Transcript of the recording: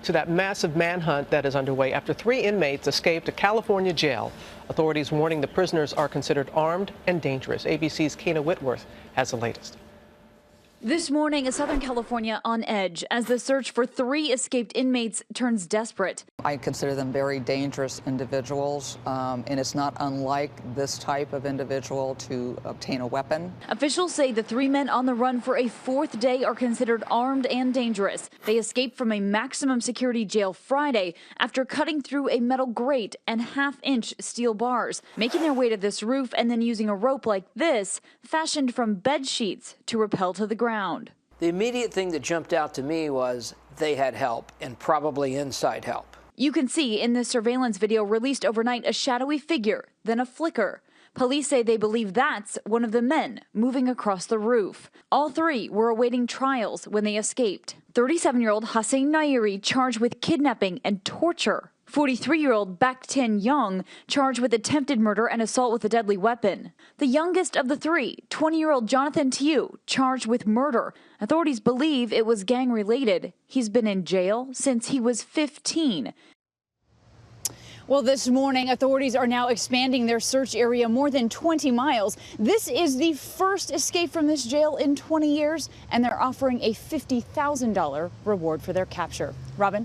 to that massive manhunt that is underway after 3 inmates escaped a California jail. Authorities warning the prisoners are considered armed and dangerous. ABC's Kena Whitworth has the latest. This morning, Southern California on edge as the search for 3 escaped inmates turns desperate. I consider them very dangerous individuals, and it's not unlike this type of individual to obtain a weapon. Officials say the 3 men on the run for a 4th day are considered armed and dangerous. They escaped from a maximum security jail Friday after cutting through a metal grate and half-inch steel bars, making their way to this roof and then using a rope like this, fashioned from bed sheets, to rappel to the ground. The immediate thing that jumped out to me was they had help, and probably inside help. You can see in this surveillance video released overnight a shadowy figure, then a flicker. Police say they believe that's one of the men moving across the roof. All 3 were awaiting trials when they escaped. 37-year-old Hossein Nairi charged with kidnapping and torture. 43-year-old Bakhtin Young charged with attempted murder and assault with a deadly weapon. The youngest of the 3, 20-year-old Jonathan Tiu, charged with murder. Authorities believe it was gang-related. He's been in jail since he was 15. Well, this morning, authorities are now expanding their search area more than 20 miles. This is the first escape from this jail in 20 years, and they're offering a $50,000 reward for their capture. Robin?